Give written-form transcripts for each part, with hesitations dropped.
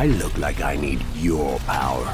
I look like I need your power.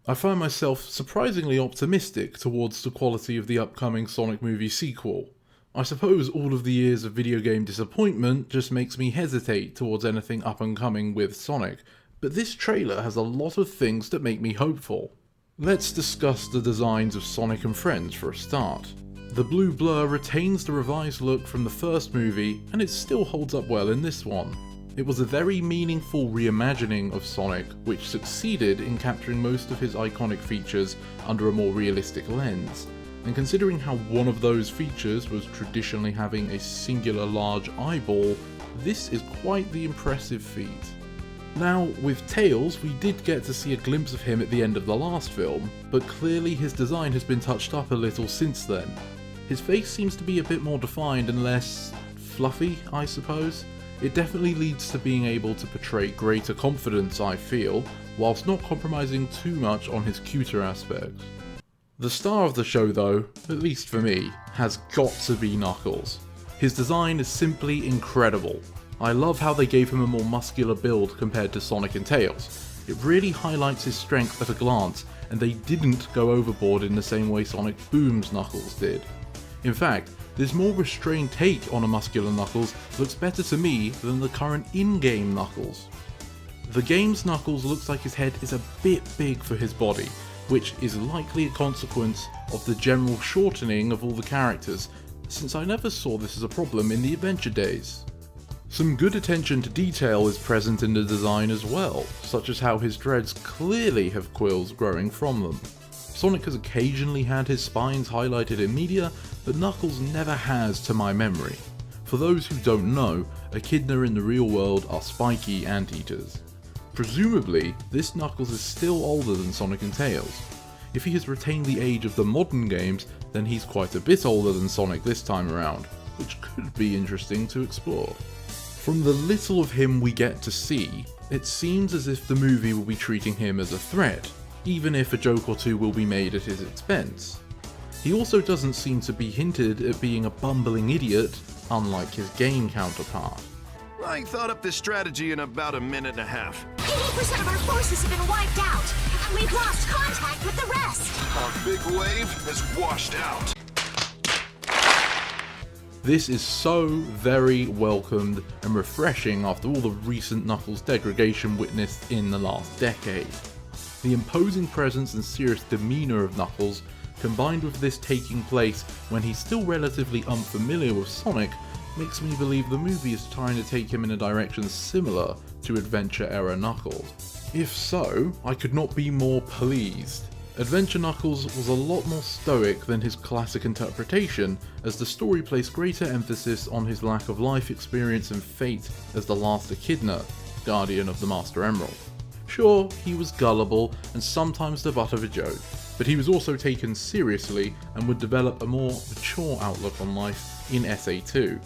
I find myself surprisingly optimistic towards the quality of the upcoming Sonic movie sequel. I suppose all of the years of video game disappointment just makes me hesitate towards anything up and coming with Sonic, but this trailer has a lot of things that make me hopeful. Let's discuss the designs of Sonic and Friends for a start. The blue blur retains the revised look from the first movie, and it still holds up well in this one. It was a very meaningful reimagining of Sonic, which succeeded in capturing most of his iconic features under a more realistic lens. And considering how one of those features was traditionally having a singular large eyeball, this is quite the impressive feat. Now, with Tails, we did get to see a glimpse of him at the end of the last film, but clearly his design has been touched up a little since then. His face seems to be a bit more defined and less fluffy, I suppose. It definitely leads to being able to portray greater confidence, I feel, whilst not compromising too much on his cuter aspects. The star of the show though, at least for me, has got to be Knuckles. His design is simply incredible. I love how they gave him a more muscular build compared to Sonic and Tails. It really highlights his strength at a glance, and they didn't go overboard in the same way Sonic Boom's Knuckles did. In fact, this more restrained take on a muscular Knuckles looks better to me than the current in-game Knuckles. The game's Knuckles looks like his head is a bit big for his body, which is likely a consequence of the general shortening of all the characters, since I never saw this as a problem in the adventure days. Some good attention to detail is present in the design as well, such as how his dreads clearly have quills growing from them. Sonic has occasionally had his spines highlighted in media, but Knuckles never has to my memory. For those who don't know, echidna in the real world are spiky anteaters. Presumably, this Knuckles is still older than Sonic and Tails. If he has retained the age of the modern games, then he's quite a bit older than Sonic this time around, which could be interesting to explore. From the little of him we get to see, it seems as if the movie will be treating him as a threat, even if a joke or two will be made at his expense. He also doesn't seem to be hinted at being a bumbling idiot, unlike his game counterpart. I thought up this strategy in about a minute and a half. 80% of our forces have been wiped out, and we've lost contact with the rest. Our big wave has washed out. This is so very welcomed and refreshing after all the recent Knuckles degradation witnessed in the last decade. The imposing presence and serious demeanour of Knuckles, combined with this taking place when he's still relatively unfamiliar with Sonic, makes me believe the movie is trying to take him in a direction similar to Adventure-era Knuckles. If so, I could not be more pleased. Adventure Knuckles was a lot more stoic than his classic interpretation, as the story placed greater emphasis on his lack of life experience and fate as the last echidna, guardian of the Master Emerald. Sure, he was gullible and sometimes the butt of a joke, but he was also taken seriously and would develop a more mature outlook on life in SA2.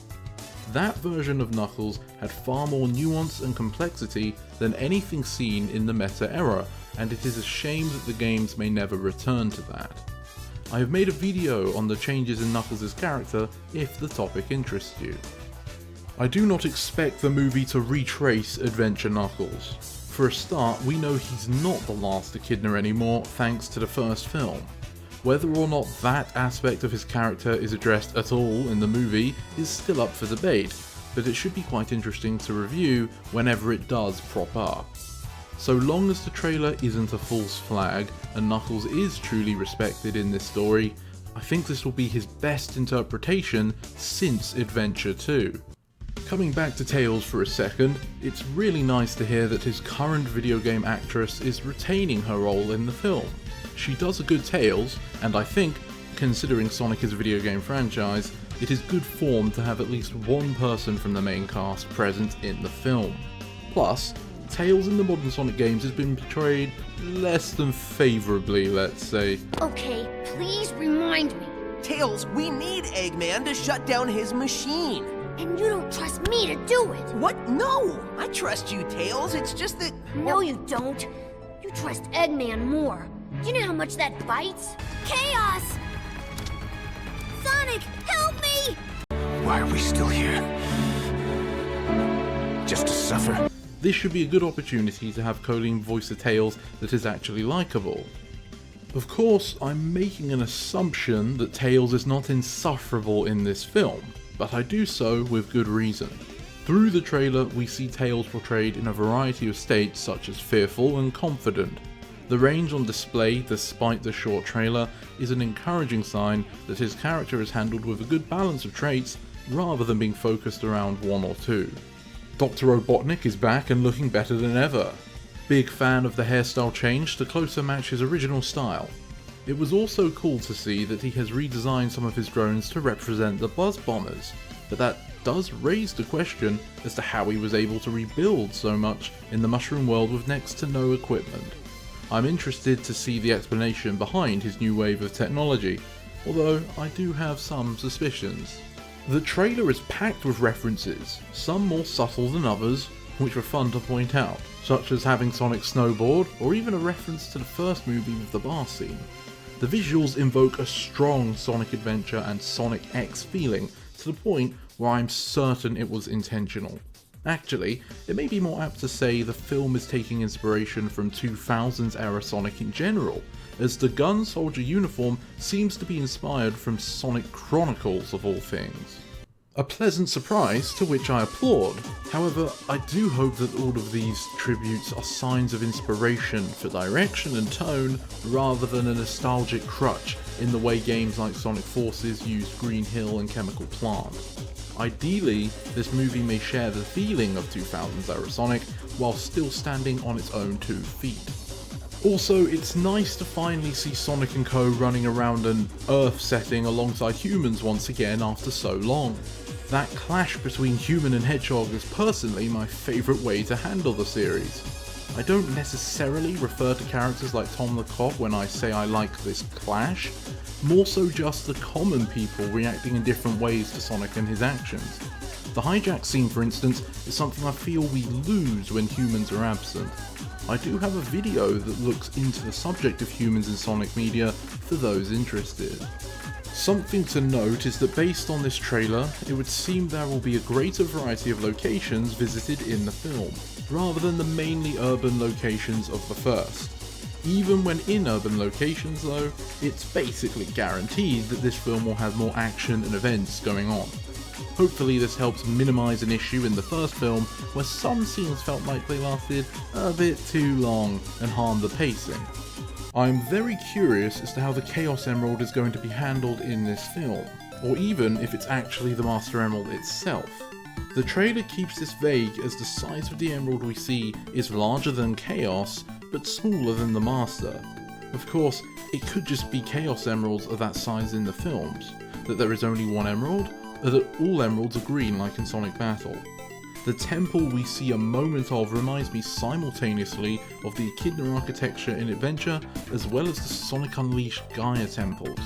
That version of Knuckles had far more nuance and complexity than anything seen in the meta era, and it is a shame that the games may never return to that. I have made a video on the changes in Knuckles' character if the topic interests you. I do not expect the movie to retrace Adventure Knuckles. For a start, we know he's not the last echidna anymore thanks to the first film. Whether or not that aspect of his character is addressed at all in the movie is still up for debate, but it should be quite interesting to review whenever it does prop up. So long as the trailer isn't a false flag and Knuckles is truly respected in this story, I think this will be his best interpretation since Adventure 2. Coming back to Tails for a second, it's really nice to hear that his current video game actress is retaining her role in the film. She does a good Tails, and I think, considering Sonic is a video game franchise, it is good form to have at least one person from the main cast present in the film. Plus, Tails in the modern Sonic games has been portrayed less than favourably, let's say. Okay, please remind me. Tails, we need Eggman to shut down his machine. And you don't trust me to do it. What? No! I trust you, Tails. It's just that... No, you don't. You trust Eggman more. Do you know how much that bites? Chaos! Sonic, help me! Why are we still here? Just to suffer? This should be a good opportunity to have Colleen voice a Tails that is actually likeable. Of course, I'm making an assumption that Tails is not insufferable in this film, but I do so with good reason. Through the trailer, we see Tails portrayed in a variety of states such as fearful and confident. The range on display, despite the short trailer, is an encouraging sign that his character is handled with a good balance of traits, rather than being focused around one or two. Dr. Robotnik is back and looking better than ever. Big fan of the hairstyle change to closer match his original style. It was also cool to see that he has redesigned some of his drones to represent the Buzz Bombers, but that does raise the question as to how he was able to rebuild so much in the Mushroom world with next to no equipment. I'm interested to see the explanation behind his new wave of technology, although I do have some suspicions. The trailer is packed with references, some more subtle than others, which were fun to point out, such as having Sonic snowboard, or even a reference to the first movie with the bar scene. The visuals invoke a strong Sonic Adventure and Sonic X feeling, to the point where I'm certain it was intentional. Actually, it may be more apt to say the film is taking inspiration from 2000s era Sonic in general, as the gun soldier uniform seems to be inspired from Sonic Chronicles of all things. A pleasant surprise to which I applaud. However, I do hope that all of these tributes are signs of inspiration for direction and tone, rather than a nostalgic crutch in the way games like Sonic Forces use Green Hill and Chemical Plant. Ideally, this movie may share the feeling of 2000s era Sonic, while still standing on its own 2 feet. Also, it's nice to finally see Sonic & Co running around an Earth setting alongside humans once again after so long. That clash between human and hedgehog is personally my favourite way to handle the series. I don't necessarily refer to characters like Tom the Cop when I say I like this clash, more so just the common people reacting in different ways to Sonic and his actions. The hijack scene, for instance, is something I feel we lose when humans are absent. I do have a video that looks into the subject of humans in Sonic media for those interested. Something to note is that based on this trailer, it would seem there will be a greater variety of locations visited in the film, rather than the mainly urban locations of the first. Even when in urban locations though, it's basically guaranteed that this film will have more action and events going on. Hopefully this helps minimise an issue in the first film where some scenes felt like they lasted a bit too long and harmed the pacing. I'm very curious as to how the Chaos Emerald is going to be handled in this film, or even if it's actually the Master Emerald itself. The trailer keeps this vague as the size of the emerald we see is larger than Chaos, but smaller than the Master. Of course, it could just be Chaos Emeralds are that size in the films, that there is only one emerald, or that all emeralds are green like in Sonic Battle. The temple we see a moment of reminds me simultaneously of the Echidna architecture in Adventure, as well as the Sonic Unleashed Gaia temples.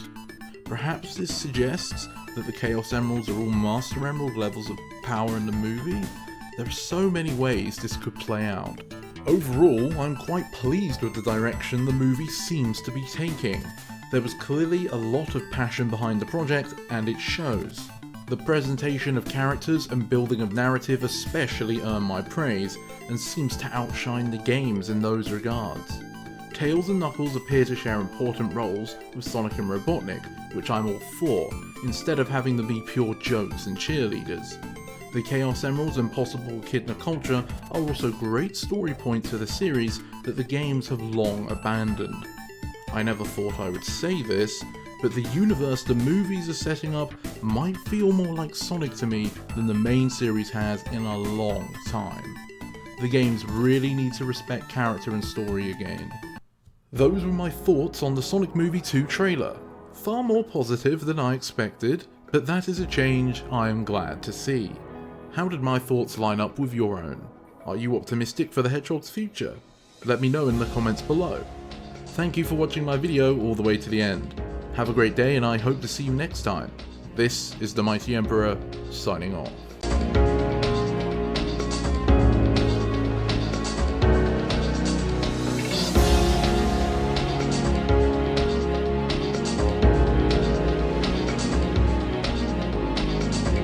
Perhaps this suggests that the Chaos Emeralds are all Master Emerald levels of power in the movie? There are so many ways this could play out. Overall, I'm quite pleased with the direction the movie seems to be taking. There was clearly a lot of passion behind the project, and it shows. The presentation of characters and building of narrative especially earn my praise, and seems to outshine the games in those regards. Tails and Knuckles appear to share important roles with Sonic and Robotnik, which I'm all for, instead of having them be pure jokes and cheerleaders. The Chaos Emeralds and possible Echidna culture are also great story points for the series that the games have long abandoned. I never thought I would say this, but the universe the movies are setting up might feel more like Sonic to me than the main series has in a long time. The games really need to respect character and story again. Those were my thoughts on the Sonic Movie 2 trailer. Far more positive than I expected, but that is a change I am glad to see. How did my thoughts line up with your own? Are you optimistic for the Hedgehog's future? Let me know in the comments below. Thank you for watching my video all the way to the end. Have a great day and I hope to see you next time. This is the Mighty Emperor, signing off.